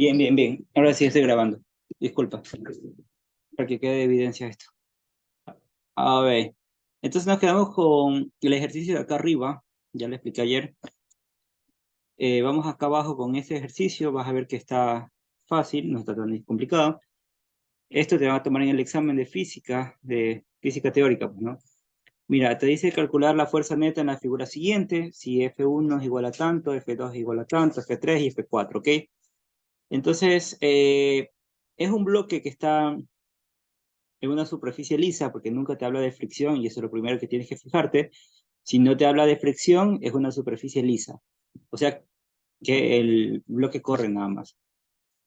Bien, bien, bien. Ahora sí estoy grabando. Disculpa, para que quede de evidencia esto. A ver, entonces nos quedamos con el ejercicio de acá arriba. Ya le expliqué ayer. Vamos acá abajo con este ejercicio. Vas a ver que está fácil, no está tan complicado. Esto te va a tomar en el examen de física teórica, pues, ¿no? Mira, te dice calcular la fuerza neta en la figura siguiente. Si F1 es igual a tanto, F2 es igual a tanto, F3 y F4, ¿ok? Entonces, es un bloque que está en una superficie lisa, porque nunca te habla de fricción, y eso es lo primero que tienes que fijarte. Si no te habla de fricción, es una superficie lisa. O sea, que el bloque corre nada más.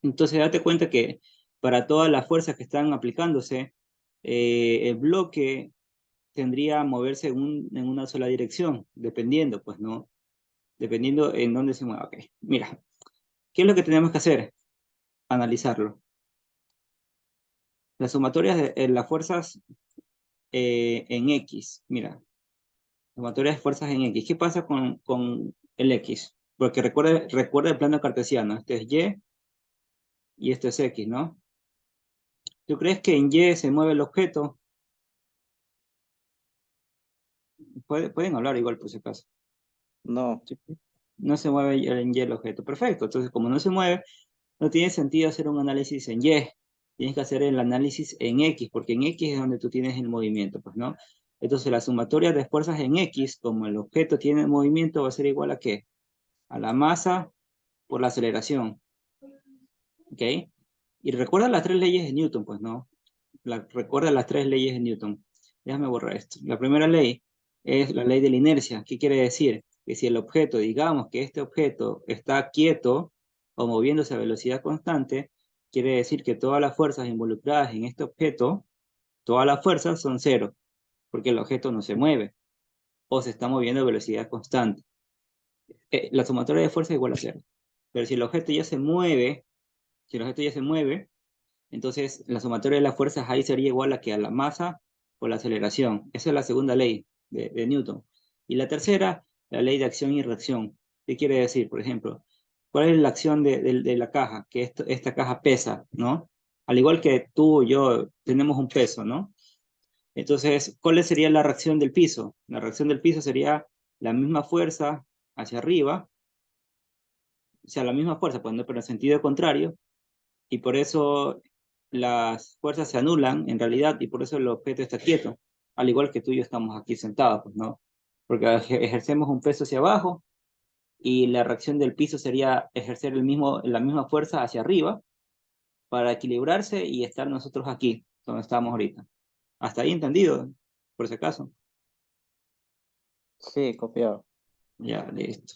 Entonces, date cuenta que para todas las fuerzas que están aplicándose, el bloque tendría a moverse en una sola dirección, dependiendo, pues, ¿no? Dependiendo en dónde se mueva. Ok, mira, ¿qué es lo que tenemos que hacer? Analizarlo. Las sumatorias de las fuerzas en X, mira, sumatoria de fuerzas en X. ¿Qué pasa con el X? Porque recuerda el plano cartesiano. Este es Y esto es X, ¿no? ¿Tú crees que en Y se mueve el objeto? Pueden hablar igual por si acaso. No, ¿Sí? No se mueve en Y el objeto. Perfecto. Entonces, como no se mueve, no tiene sentido hacer un análisis en Y. Tienes que hacer el análisis en X, porque en X es donde tú tienes el movimiento, pues, ¿no? Entonces, la sumatoria de fuerzas en X, como el objeto tiene movimiento, va a ser igual a ¿qué? A la masa por la aceleración. ¿Ok? Y recuerda las tres leyes de Newton, pues, ¿no? Recuerda las tres leyes de Newton. Déjame borrar esto. La primera ley es la ley de la inercia. ¿Qué quiere decir? Que si el objeto, digamos que este objeto está quieto o moviéndose a velocidad constante, quiere decir que todas las fuerzas involucradas en este objeto, todas las fuerzas son cero, porque el objeto no se mueve o se está moviendo a velocidad constante. La sumatoria de fuerzas es igual a cero. Pero si el objeto ya se mueve, si el objeto ya se mueve, entonces la sumatoria de las fuerzas ahí sería igual a que a la masa por la aceleración. Esa es la segunda ley de Newton. Y la tercera, la ley de acción y reacción. ¿Qué quiere decir? Por ejemplo, ¿cuál es la acción de la caja? Que esta caja pesa, ¿no? Al igual que tú y yo tenemos un peso, ¿no? Entonces, ¿cuál sería la reacción del piso? La reacción del piso sería la misma fuerza hacia arriba, o sea, la misma fuerza, pues, ¿no? Pero en sentido contrario, y por eso las fuerzas se anulan en realidad y por eso el objeto está quieto, al igual que tú y yo estamos aquí sentados, pues, ¿no? Porque ejercemos un peso hacia abajo y la reacción del piso sería ejercer la misma fuerza hacia arriba para equilibrarse y estar nosotros aquí, donde estamos ahorita. ¿Hasta ahí entendido? Por si acaso. sí, copiado. Ya, listo.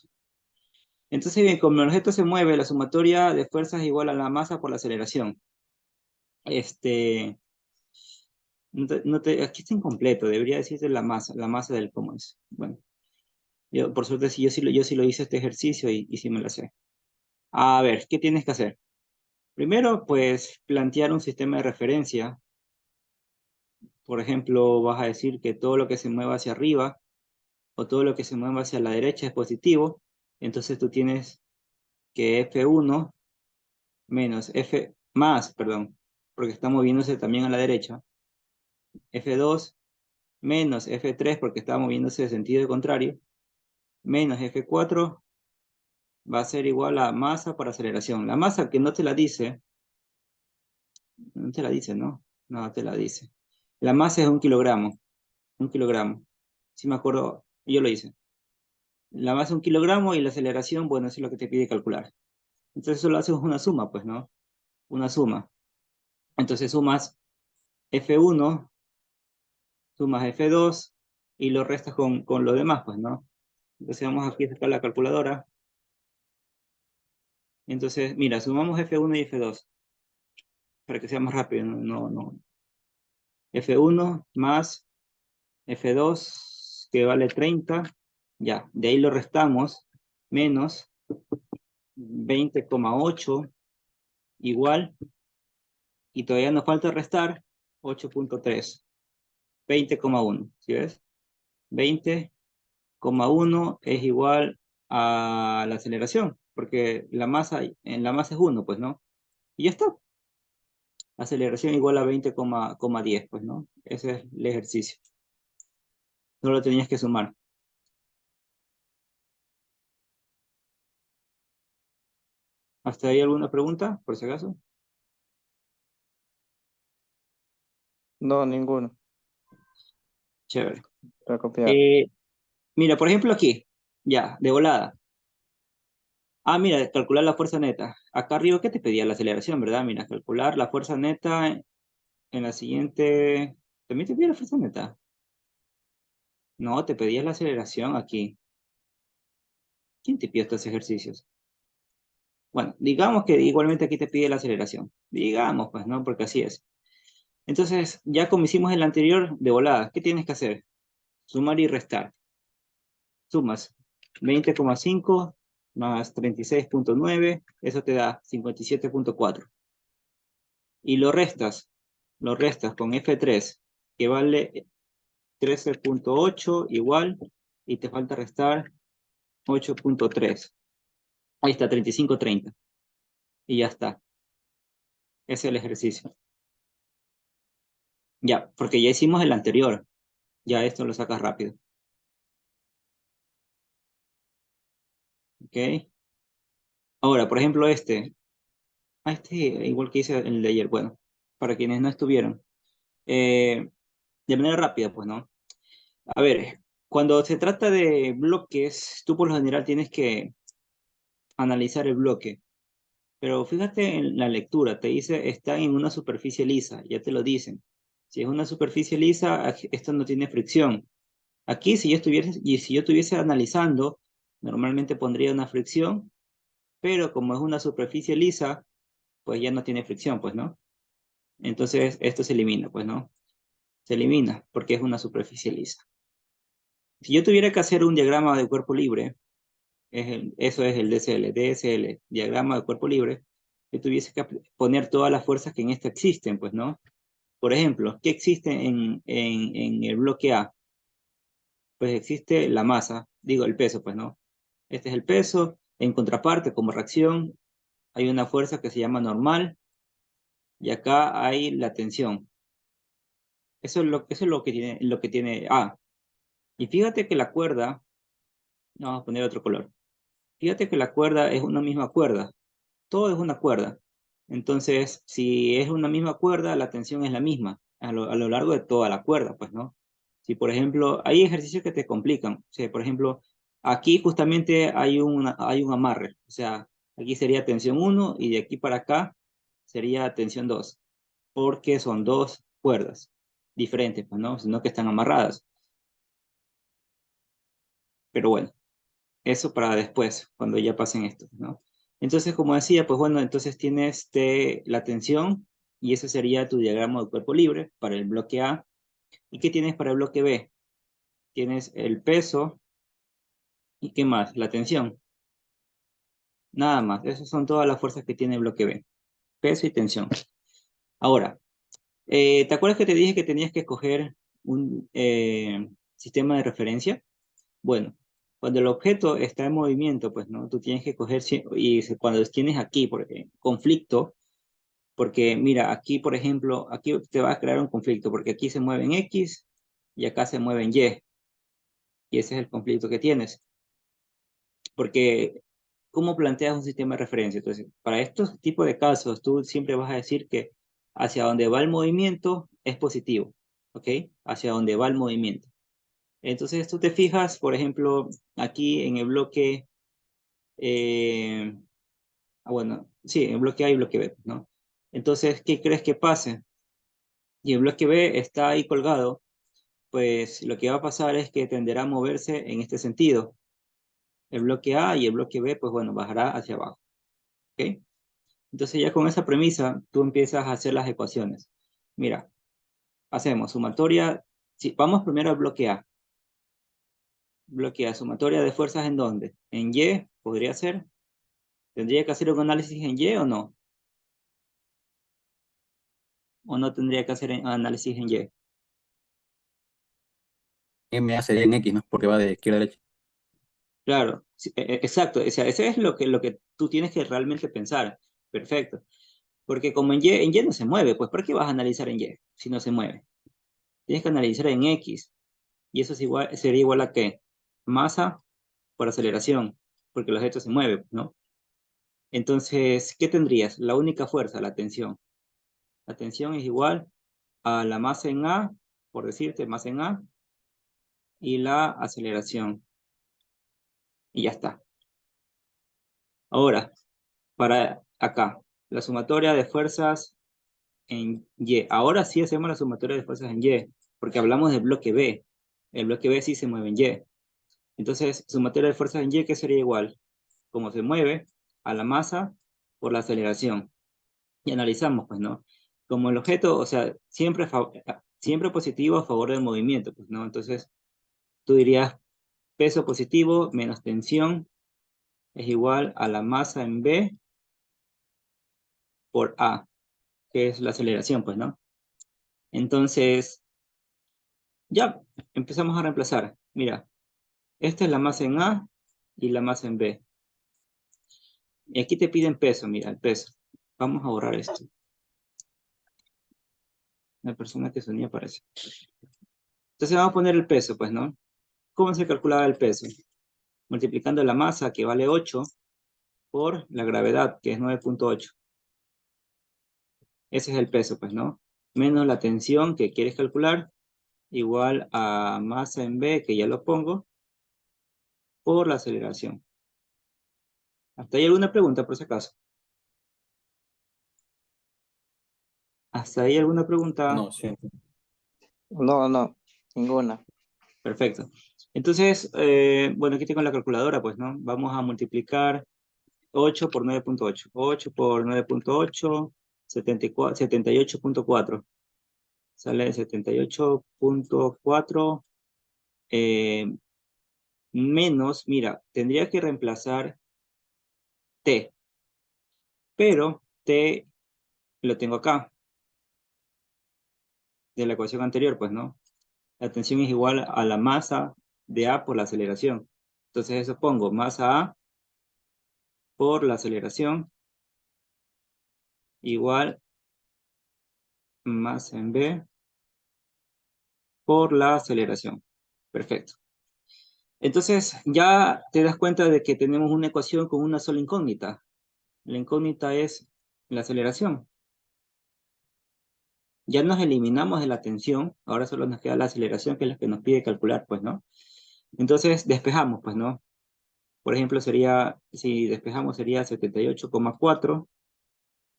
Entonces, bien, como el objeto se mueve, la sumatoria de fuerzas es igual a la masa por la aceleración. Este, aquí está incompleto, debería decirte la masa del cómo es. Bueno, yo por suerte sí, yo sí lo hice este ejercicio y sí me lo sé. A ver, ¿qué tienes que hacer? Primero, pues, plantear un sistema de referencia. Por ejemplo, vas a decir que todo lo que se mueva hacia arriba o todo lo que se mueva hacia la derecha es positivo. Entonces tú tienes que F1 menos F más, perdón, porque está moviéndose también a la derecha. F2 menos F3 porque está moviéndose de sentido contrario, menos F4 va a ser igual a masa por aceleración. La masa que no te la dice, no te la dice, ¿no? No te la dice. La masa es 1 kilogramo, 1 kilogramo. Sí me acuerdo, yo lo hice. La masa es 1 kilogramo y la aceleración, bueno, eso es lo que te pide calcular. Entonces solo haces una suma, pues, ¿no? Una suma. Entonces sumas F1, sumas F2 y lo restas con lo demás, pues, ¿no? Entonces vamos aquí a sacar la calculadora. Entonces, mira, sumamos F1 y F2 para que sea más rápido. No. F1 más F2, que vale 30. Ya, de ahí lo restamos, menos 20,8 igual, y todavía nos falta restar 8,3, 20,1, ¿sí ves? 20,1 es igual a la aceleración, porque en la masa es 1, pues, ¿no? Y ya está. Aceleración igual a 20,10, pues, ¿no? Ese es el ejercicio. No lo tenías que sumar. ¿Hasta ahí alguna pregunta, por si acaso? No, ninguno. Chévere. Para copiar. Eh, Mira, por ejemplo aquí, ya, de volada. Ah, mira, calcular la fuerza neta. Acá arriba, ¿qué te pedía? La aceleración, ¿verdad? Mira, calcular la fuerza neta en la siguiente... ¿También te pedía la fuerza neta? No, te pedía la aceleración aquí. ¿Quién te pidió estos ejercicios? Bueno, digamos que igualmente aquí te pide la aceleración. Digamos, pues, ¿no? Porque así es. Entonces, ya como hicimos el anterior, de volada, ¿qué tienes que hacer? Sumar y restar. Sumas 20,5 más 36,9, eso te da 57,4. Y lo restas con F3, que vale 13,8 igual, y te falta restar 8,3. Ahí está, 35,30. Y ya está. Ese es el ejercicio. Ya, porque ya hicimos el anterior. Ya esto lo sacas rápido. ¿Ok? Ahora, por ejemplo, este. Este, igual que hice el de ayer. Bueno, para quienes no estuvieron. De manera rápida, pues, ¿no? A ver, cuando se trata de bloques, tú por lo general tienes que analizar el bloque. Pero fíjate en la lectura, te dice está en una superficie lisa, ya te lo dicen. Si es una superficie lisa, esto no tiene fricción. Aquí, si yo estuviese analizando, normalmente pondría una fricción, pero como es una superficie lisa, pues ya no tiene fricción, pues, ¿no? Entonces, esto se elimina, pues, ¿no? Se elimina porque es una superficie lisa. Si yo tuviera que hacer un diagrama de cuerpo libre, eso es el DSL, DSL, diagrama de cuerpo libre, yo tuviese que poner todas las fuerzas que en esta existen, pues, ¿no? Por ejemplo, ¿qué existe en el bloque A? Pues existe la masa, digo el peso, pues, ¿no? Este es el peso. En contraparte, como reacción, hay una fuerza que se llama normal y acá hay la tensión. Eso es lo que tiene A. Y fíjate que la cuerda, vamos a poner otro color. Fíjate que la cuerda es una misma cuerda. Todo es una cuerda. Entonces, si es una misma cuerda, la tensión es la misma a lo largo de toda la cuerda, pues, ¿no? Si, por ejemplo, hay ejercicios que te complican. O sea, por ejemplo, aquí justamente hay un amarre. O sea, aquí sería tensión uno y de aquí para acá sería tensión 2, porque son dos cuerdas diferentes, pues, ¿no? Sino que están amarradas. Pero bueno. Eso para después, cuando ya pasen esto, ¿no? Entonces, como decía, pues bueno, entonces tienes la tensión y ese sería tu diagrama de cuerpo libre para el bloque A. ¿Y qué tienes para el bloque B? Tienes el peso y ¿qué más? La tensión. Nada más. Esas son todas las fuerzas que tiene el bloque B. Peso y tensión. Ahora, ¿te acuerdas que te dije que tenías que escoger un sistema de referencia? Bueno, cuando el objeto está en movimiento, pues, ¿no? Tú tienes que coger, cuando tienes aquí, conflicto, porque mira, aquí, por ejemplo, aquí te va a crear un conflicto, porque aquí se mueve en X y acá se mueve en y ese es el conflicto que tienes. Porque, ¿cómo planteas un sistema de referencia? Entonces, para estos tipos de casos, tú siempre vas a decir que hacia donde va el movimiento es positivo, ¿ok? Hacia donde va el movimiento. Entonces, tú te fijas, por ejemplo, aquí en el bloque, eh, bueno, sí, en el bloque A y bloque B, ¿no? Entonces, ¿qué crees que pase? Y el bloque B está ahí colgado, pues lo que va a pasar es que tenderá a moverse en este sentido. El bloque A y el bloque B, pues bueno, bajará hacia abajo, ¿ok? Entonces ya con esa premisa, tú empiezas a hacer las ecuaciones. Mira, hacemos sumatoria, sí, vamos primero al bloque A. Bloque A, sumatoria de fuerzas ¿en dónde? En Y, podría ser. ¿Tendría que hacer un análisis en Y o no? ¿O no tendría que hacer análisis en Y? MA sería en X, ¿no? Porque va de izquierda a derecha. Claro, sí, exacto. O sea, ese es lo que tú tienes que realmente pensar. Perfecto. Porque como en Y no se mueve, pues ¿por qué vas a analizar en Y si no se mueve? Tienes que analizar en X. Y eso es igual, sería igual a ¿qué? Masa por aceleración, porque el objeto se mueve, ¿no? Entonces, ¿qué tendrías? La única fuerza, la tensión. La tensión es igual a la masa en A, por decirte, masa en A, y la aceleración. Y ya está. Ahora, para acá, la sumatoria de fuerzas en Y. Ahora sí hacemos la sumatoria de fuerzas en Y, porque hablamos del bloque B. El bloque B sí se mueve en Y. Entonces, sumatoria de fuerzas en Y, ¿qué sería igual? Como se mueve a la masa por la aceleración. Y analizamos, pues, ¿no? Como el objeto, o sea, siempre positivo a favor del movimiento, pues, ¿no? Entonces, tú dirías peso positivo menos tensión es igual a la masa en B por A, que es la aceleración, pues, ¿no? Entonces, ya empezamos a reemplazar. Mira, esta es la masa en A y la masa en B. Y aquí te piden peso, mira, el peso. Vamos a borrar esto. La persona que se unía aparece. Entonces vamos a poner el peso, pues, ¿no? ¿Cómo se calculaba el peso? Multiplicando la masa, que vale 8, por la gravedad, que es 9.8. Ese es el peso, pues, ¿no? Menos la tensión que quieres calcular, igual a masa en B, que ya lo pongo, por la aceleración. ¿Hasta ahí alguna pregunta, por si acaso? ¿Hasta ahí alguna pregunta? No, sí. No, ninguna. Perfecto. Entonces, bueno, aquí tengo la calculadora, pues, ¿no? Vamos a multiplicar 8 por 9.8. 8 por 9.8, 78.4. Sale 78.4 menos, mira, tendría que reemplazar T, pero T lo tengo acá, de la ecuación anterior, pues, ¿no? La tensión es igual a la masa de A por la aceleración. Entonces eso pongo masa A por la aceleración igual masa en B por la aceleración. Perfecto. Entonces ya te das cuenta de que tenemos una ecuación con una sola incógnita. La incógnita es la aceleración. Ya nos eliminamos de la tensión, ahora solo nos queda la aceleración, que es lo que nos pide calcular, pues, ¿no? Entonces despejamos, pues, ¿no? Por ejemplo, sería, si despejamos sería 78,4,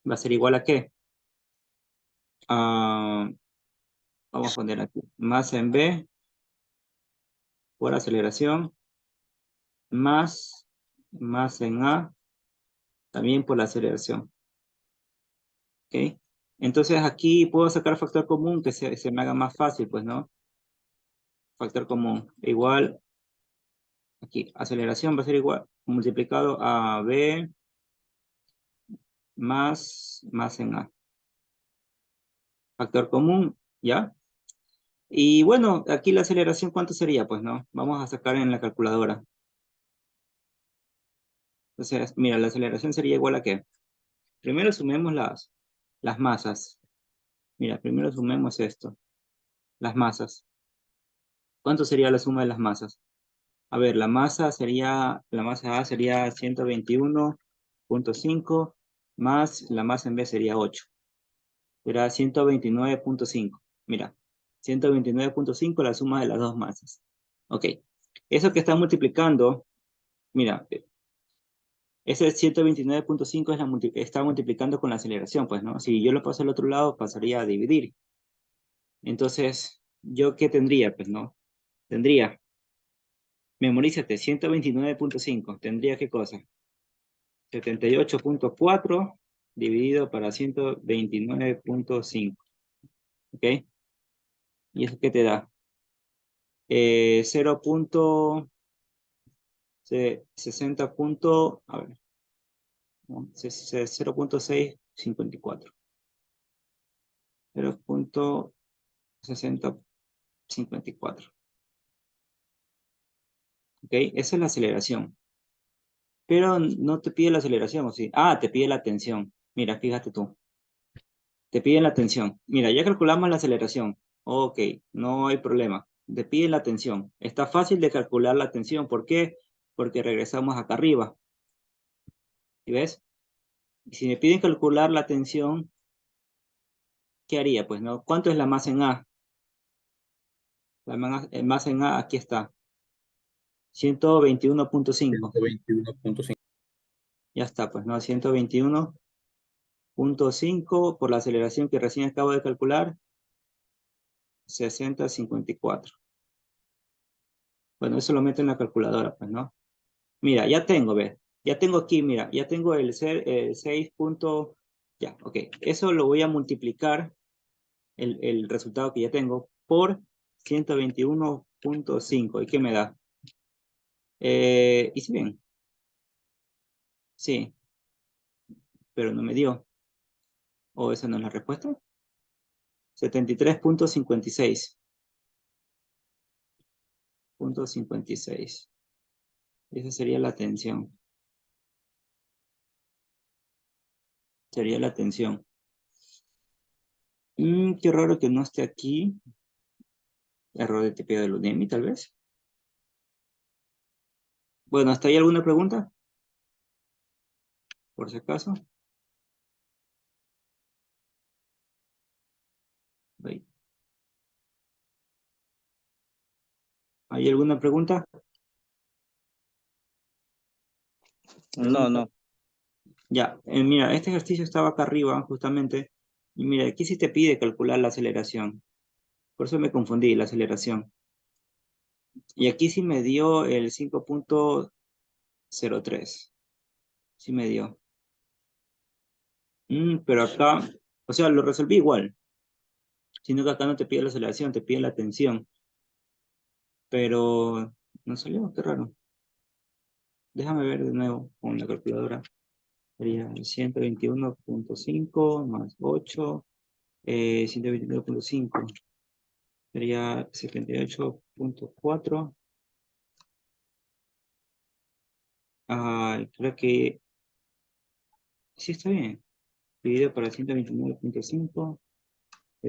va a ser igual a ¿qué? Ah, vamos a poner aquí, masa en B por aceleración, más masa en A, también por la aceleración, ¿ok? Entonces aquí puedo sacar factor común que se me haga más fácil, pues, ¿no? Factor común, igual, aquí, aceleración va a ser igual, multiplicado a B más masa en A. Factor común, ¿ya? Y bueno, aquí la aceleración, ¿cuánto sería? Pues, ¿no? Vamos a sacar en la calculadora. Entonces, mira, la aceleración sería igual a ¿qué? Primero sumemos las masas. Mira, primero sumemos esto, las masas. ¿Cuánto sería la suma de las masas? A ver, la masa A sería 121.5 más la masa en B sería 8. Será 129.5. Mira, 129.5 la suma de las dos masas. Ok, eso que está multiplicando, mira, ese 129.5 está multiplicando con la aceleración, pues, ¿no? Si yo lo paso al otro lado, pasaría a dividir. Entonces, ¿yo qué tendría? Pues, ¿no? Tendría, memorízate, 129.5. ¿Tendría qué cosa? 78.4 dividido para 129.5. ¿Ok? ¿Y eso qué te da? 0.60 a ver, no, 0.654. 0.6054. ¿Ok? Esa es la aceleración. Pero no te pide la aceleración, ¿o sí? Ah, te pide la tensión. Mira, fíjate tú. Te piden la tensión. Mira, ya calculamos la aceleración. Ok, no hay problema. Te piden la tensión. Está fácil de calcular la tensión. ¿Por qué? Porque regresamos acá arriba. ¿Sí ves? Y si me piden calcular la tensión, ¿qué haría? Pues, ¿no? ¿Cuánto es la masa en A? Masa en A, aquí está. 121.5. 121.5. Ya está, pues, ¿no? 121.5 por la aceleración que recién acabo de calcular. 60.54. Bueno, eso lo meto en la calculadora, pues, ¿no? Mira, ya tengo, ve. Ya tengo aquí, mira, ya tengo el 6 punto... Ya, ok. Eso lo voy a multiplicar, el resultado que ya tengo, por 121.5. ¿Y qué me da? ¿Hice bien? Sí, pero no me dio. ¿O esa no es la respuesta? 73.56. Punto 56. Esa sería la tensión. Sería la tensión. Qué raro que no esté aquí. Error de tipeo del UNEMI, tal vez. Bueno, ¿hasta ahí alguna pregunta? Por si acaso. Ahí. ¿Hay alguna pregunta? No, no. Ya, mira, este ejercicio estaba acá arriba, justamente. Y mira, aquí sí te pide calcular la aceleración. Por eso me confundí, la aceleración. Y aquí sí me dio el 5.03. Sí me dio. Pero acá, o sea, lo resolví igual. Sino que acá no te pide la aceleración, te pide la tensión. Pero no salió, qué raro. Déjame ver de nuevo con la calculadora. Sería 121.5 más 8, 121.5. Sería 78.4. Creo que sí está bien. Dividido para 129.5.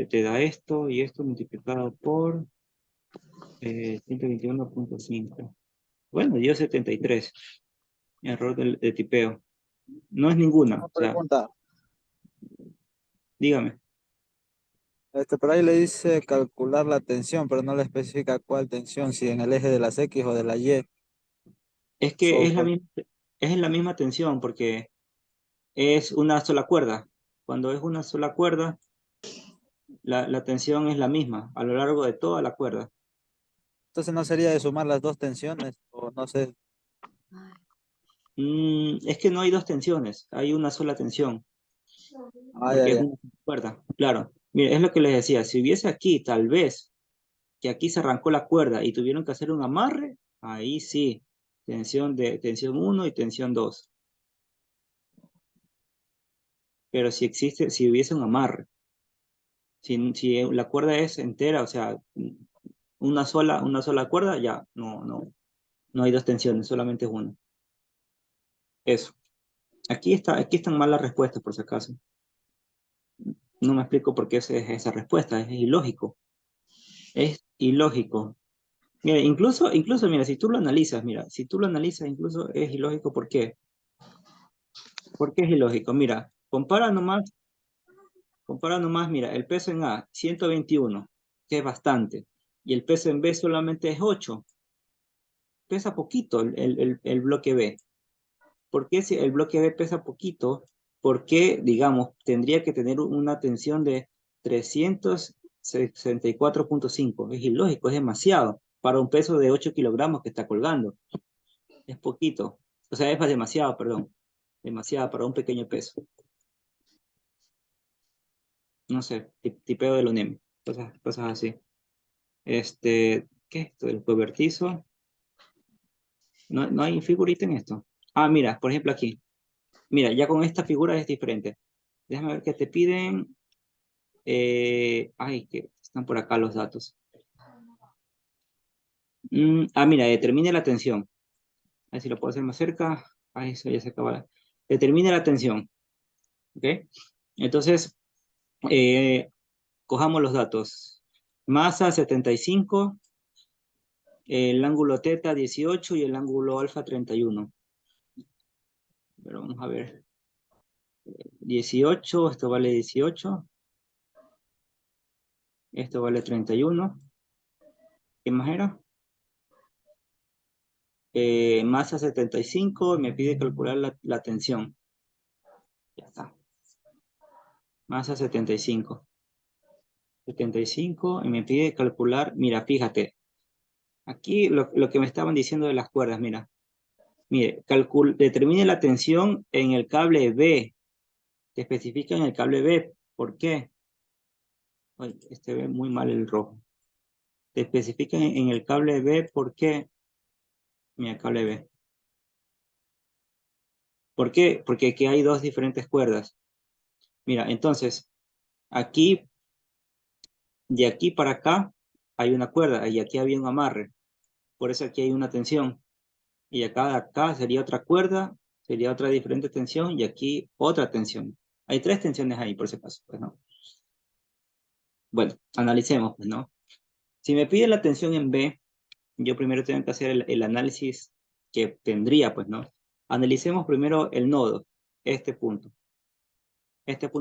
Te da esto y esto multiplicado por 121.5. Bueno, dio 73. Error de tipeo. No es ninguna. Una O sea, pregunta. dígame. Por ahí le dice calcular la tensión, pero no le especifica cuál tensión, si en el eje de las X o de la Y. Es que So, por- es la misma tensión porque es una sola cuerda. Cuando es una sola cuerda, la tensión es la misma a lo largo de toda la cuerda. entonces no sería de sumar las dos tensiones, o no sé. Es que no hay dos tensiones, hay una sola tensión, Ah, ya, porque es ya. una sola cuerda. Claro, mire, es lo que les decía, si hubiese aquí, tal vez, que aquí se arrancó la cuerda y tuvieron que hacer un amarre, ahí sí, tensión 1 y tensión 2. Pero si hubiese un amarre, si la cuerda es entera, o sea, una sola cuerda, ya, no hay dos tensiones, solamente es una. Eso. Aquí están mal las respuestas, por si acaso. No me explico por qué es esa respuesta, es ilógico. Es ilógico. Mira, incluso, mira, si tú lo analizas, incluso es ilógico. ¿Por qué? ¿Por qué es ilógico? Mira, compara nomás, mira, el peso en A, 121, que es bastante, y el peso en B solamente es 8. Pesa poquito el bloque B. ¿Por qué si el bloque B pesa poquito? ¿Por qué, digamos, tendría que tener una tensión de 364.5? Es ilógico, es demasiado para un peso de 8 kilogramos que está colgando. Es poquito. O sea, es demasiado, perdón. Demasiado para un pequeño peso. No sé, tipeo del UNEM. Cosas así. ¿Qué es esto? El cobertizo. No hay figurita en esto. Mira, por ejemplo aquí. Mira, ya con esta figura es diferente. Déjame ver qué te piden. Que están por acá los datos. Mira, determine la tensión. A ver si lo puedo hacer más cerca. Eso ya se acaba. Determine la tensión. ¿Ok? Entonces, Cojamos los datos. Masa 75, el ángulo teta 18 y el ángulo alfa 31. Pero vamos a ver. 18, esto vale 18. Esto vale 31. ¿Qué más era? Masa 75, me pide calcular la tensión. Ya está. Masa 75. 75 y me pide calcular, mira, fíjate. Aquí lo que me estaban diciendo de las cuerdas, mira. Mire, determine la tensión en el cable B. Te especifica en el cable B. ¿Por qué? Ay, este ve muy mal el rojo. Te especifica en el cable B. ¿Por qué? Mira, cable B. ¿Por qué? Porque aquí hay dos diferentes cuerdas. Mira, entonces, aquí, de aquí para acá, hay una cuerda y aquí había un amarre. Por eso aquí hay una tensión. Y acá sería otra cuerda, sería otra diferente tensión y aquí otra tensión. Hay tres tensiones ahí, por si acaso, pues, ¿no? Bueno, analicemos, pues, ¿no? Si me pide la tensión en B, yo primero tengo que hacer el análisis que tendría, pues, ¿no? Analicemos primero el nodo, este punto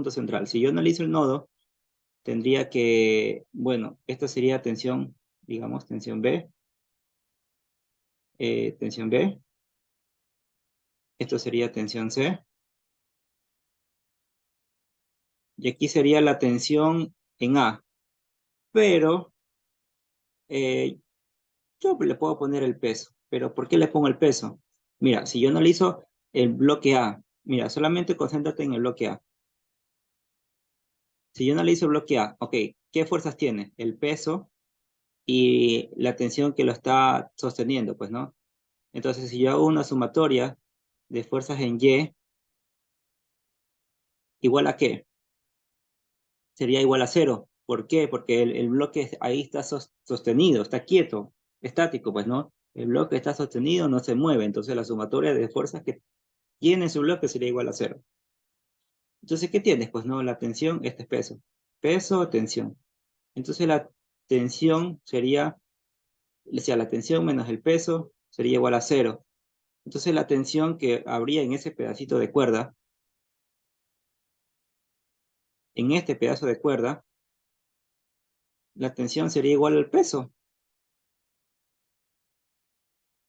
central. Si yo analizo el nodo, tendría que, bueno, esta sería tensión, digamos, tensión B, tensión B. Esto sería tensión C. Y aquí sería la tensión en A. Pero yo le puedo poner el peso. ¿Pero por qué le pongo el peso? Mira, si yo analizo el bloque A, mira, solamente concéntrate en el bloque A. Si yo analizo el bloque A, ok, ¿qué fuerzas tiene? El peso y la tensión que lo está sosteniendo, pues, ¿no? Entonces, si yo hago una sumatoria de fuerzas en Y, ¿igual a qué? Sería igual a 0. ¿Por qué? Porque el bloque ahí está sostenido, está quieto, estático, pues, ¿no? El bloque está sostenido, no se mueve, entonces la sumatoria de fuerzas que tiene su bloque sería igual a 0. Entonces, ¿qué tienes? Pues, ¿no? La tensión, este es peso. Peso, tensión. Entonces, la tensión sería, o sea, la tensión menos el peso sería igual a 0. Entonces, la tensión que habría en ese pedacito de cuerda, en este pedazo de cuerda, la tensión sería igual al peso.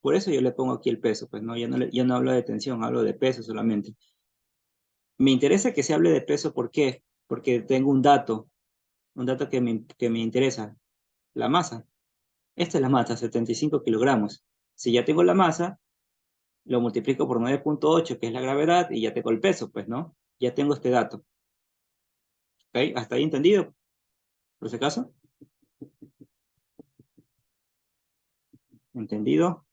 Por eso yo le pongo aquí el peso, pues no, yo no hablo de tensión, hablo de peso solamente. Me interesa que se hable de peso, ¿por qué? Porque tengo un dato que me interesa, la masa. Esta es la masa, 75 kilogramos. Si ya tengo la masa, lo multiplico por 9.8, que es la gravedad, y ya tengo el peso, pues, ¿no? Ya tengo este dato. ¿Ok? ¿Hasta ahí entendido? ¿Por si acaso? ¿Entendido?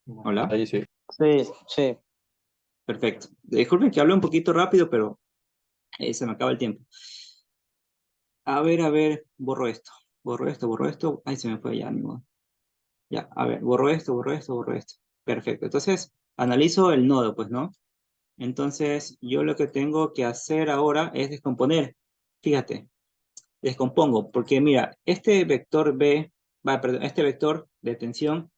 Hola. Ahí sí. Sí, sí. Perfecto. Disculpen que hablo un poquito rápido, pero se me acaba el tiempo. A ver, borro esto. Borro esto. Ay, se me fue ya, ni modo. Ya, a ver, borro esto, borro esto, borro esto. Perfecto. Entonces, analizo el nodo, pues, ¿no? Entonces, yo lo que tengo que hacer ahora es descomponer. Fíjate, descompongo, porque mira, este vector B, perdón, este vector de tensión,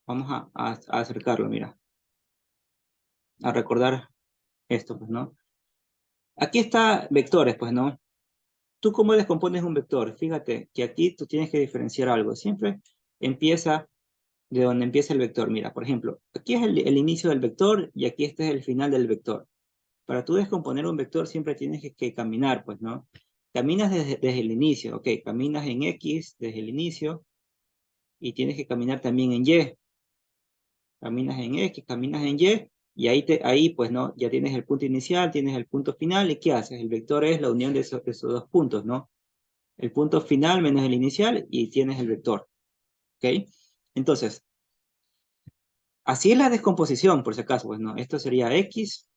vamos a acercarlo, mira, a recordar esto, pues, ¿no? Aquí está vectores, pues, ¿no? ¿Tú cómo descompones un vector? Fíjate que aquí tú tienes que diferenciar algo. Siempre empieza de donde empieza el vector. Mira, por ejemplo, aquí es el inicio del vector y aquí este es el final del vector. Para tú descomponer un vector siempre tienes que caminar, pues, ¿no? Caminas desde el inicio, ok, caminas en X desde el inicio y tienes que caminar también en Y. Caminas en X, caminas en y ahí pues, ¿no? Ya tienes el punto inicial, tienes el punto final, ¿y qué haces? El vector es la unión de esos dos puntos, ¿no? El punto final menos el inicial y tienes el vector, ¿ok? Entonces, así es la descomposición, por si acaso, pues, ¿no? Esto sería X,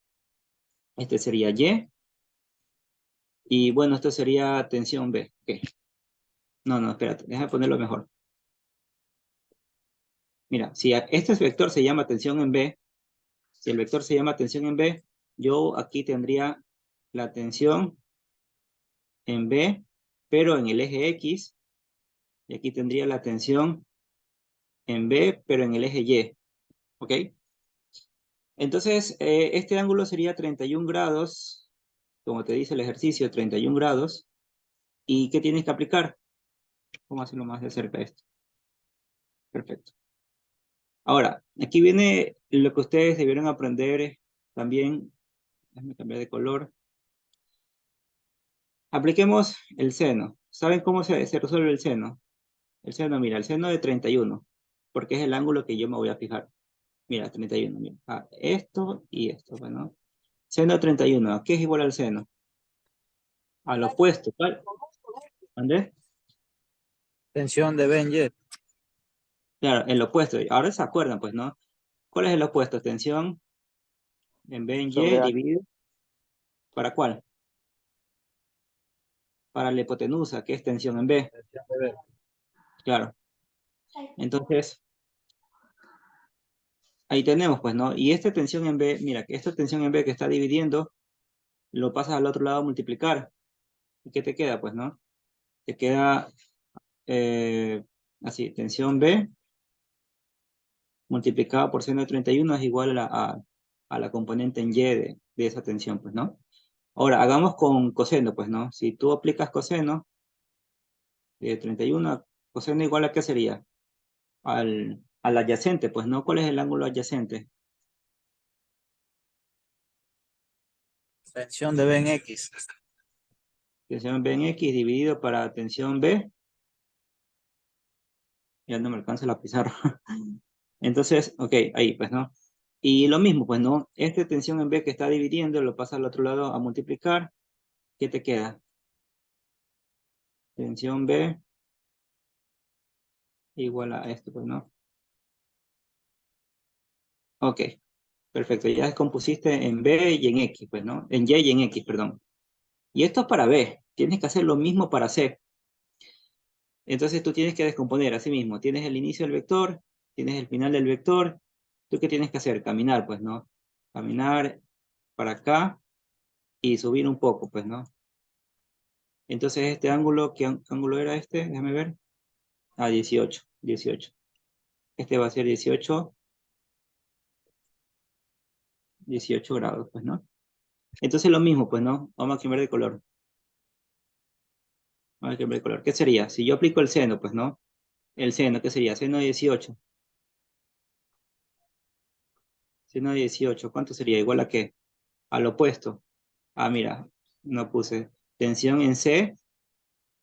este sería y bueno, esto sería tensión B, ¿ok? No, espérate, déjame ponerlo mejor. Mira, si este vector se llama tensión en B, si el vector se llama tensión en B, yo aquí tendría la tensión en B, pero en el eje X, y aquí tendría la tensión en B, pero en el eje Y, ¿ok? Entonces, este ángulo sería 31 grados, como te dice el ejercicio, 31 grados. ¿Y qué tienes que aplicar? Vamos a hacerlo más de cerca esto. Perfecto. Ahora, aquí viene lo que ustedes debieron aprender también. Déjame cambiar de color. Apliquemos el seno. ¿Saben cómo se resuelve el seno? El seno, mira, el seno de 31, porque es el ángulo que yo me voy a fijar. Mira, 31, mira. Esto y esto, bueno. Seno de 31, ¿a qué es igual al seno? Al opuesto, ¿cuál? ¿Andrés? Tensión de B en Y. Claro, el opuesto. Ahora se acuerdan, pues, ¿no? ¿Cuál es el opuesto? Tensión en B en Sobre Y A. dividido. ¿Para cuál? Para la hipotenusa, que es tensión en B. Tensión de B. Claro. Entonces, ahí tenemos, pues, ¿no? Y esta tensión en B, mira, que esta tensión en B que está dividiendo, lo pasas al otro lado a multiplicar. ¿Y qué te queda, pues, no? Te queda así, tensión B multiplicado por seno de 31 es igual a la componente en Y de esa tensión, pues, ¿no? Ahora, hagamos con coseno, pues, ¿no? Si tú aplicas coseno de 31, coseno igual a ¿qué sería? Al adyacente, pues, ¿no? ¿Cuál es el ángulo adyacente? Tensión de B en X. Tensión B en X dividido para tensión B. Ya no me alcanza la pizarra. Entonces, ok, ahí, pues, ¿no? Y lo mismo, pues, ¿no? Esta tensión en B que está dividiendo, lo pasa al otro lado a multiplicar. ¿Qué te queda? Tensión B igual a esto, pues, ¿no? Ok, perfecto. Ya descompusiste en B y en X, pues, ¿no? En Y y en X, perdón. Y esto es para B. Tienes que hacer lo mismo para C. Entonces tú tienes que descomponer así mismo. Tienes el inicio del vector, tienes el final del vector. ¿Tú qué tienes que hacer? Caminar, pues, ¿no? Caminar para acá y subir un poco, pues, ¿no? Entonces este ángulo, ¿qué ángulo era este? Déjame ver. 18, 18. Este va a ser 18 grados, pues, ¿no? Entonces lo mismo, pues, ¿no? Vamos a cambiar de color. Vamos a cambiar de color. ¿Qué sería? Si yo aplico el seno, pues, ¿no? El seno, ¿qué sería? Seno de 18. Seno de 18, ¿cuánto sería? ¿Igual a qué? Al opuesto. Mira, no puse tensión en C,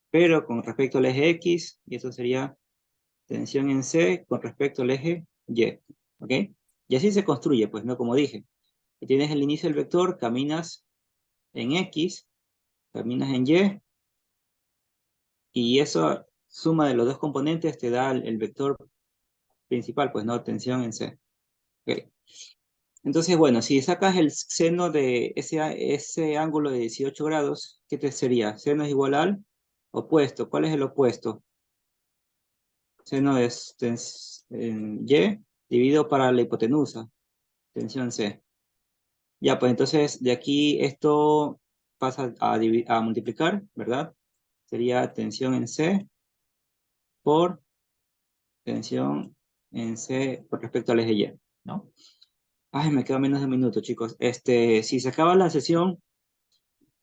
pero con respecto al eje X, y eso sería tensión en C con respecto al eje Y, ¿ok? Y así se construye, pues, ¿no? Como dije, tienes el inicio del vector, caminas en X, caminas en Y eso, suma de los dos componentes, te da el vector principal, pues, ¿no? Tensión en C. ¿Ok? Entonces, bueno, si sacas el seno de ese ángulo de 18 grados, ¿qué te sería? Seno es igual al opuesto. ¿Cuál es el opuesto? Seno es en Y dividido para la hipotenusa, tensión C. Ya, pues entonces de aquí esto pasa a multiplicar, ¿verdad? Sería tensión en C por tensión en C con respecto al eje Y, ¿no? Ay, me queda menos de un minuto, chicos. Si se acaba la sesión,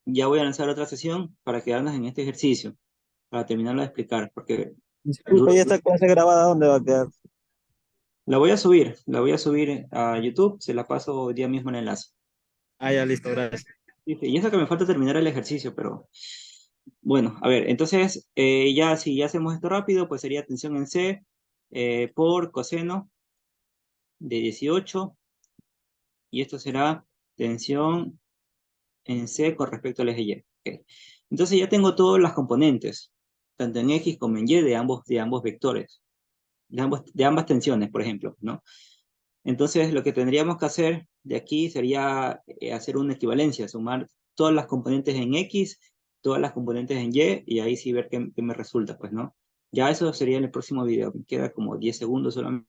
ya voy a lanzar otra sesión para quedarnos en este ejercicio, para terminarlo de explicar, porque Disculpa, ¿y esta clase grabada dónde va a quedar? la voy a subir a YouTube, se la paso hoy día mismo el enlace. Ah, ya, listo, gracias. Y eso que me falta terminar el ejercicio, pero bueno, a ver, entonces ya si ya hacemos esto rápido, pues sería tensión en C por coseno de 18, y esto será tensión en C con respecto al eje Y. Ok. Entonces ya tengo todas las componentes, tanto en X como en Y de ambos vectores, de ambas tensiones, por ejemplo, ¿no? Entonces lo que tendríamos que hacer de aquí sería hacer una equivalencia, sumar todas las componentes en X, todas las componentes en y ahí sí ver qué me resulta, pues, ¿no? Ya eso sería en el próximo video, me queda como 10 segundos solamente.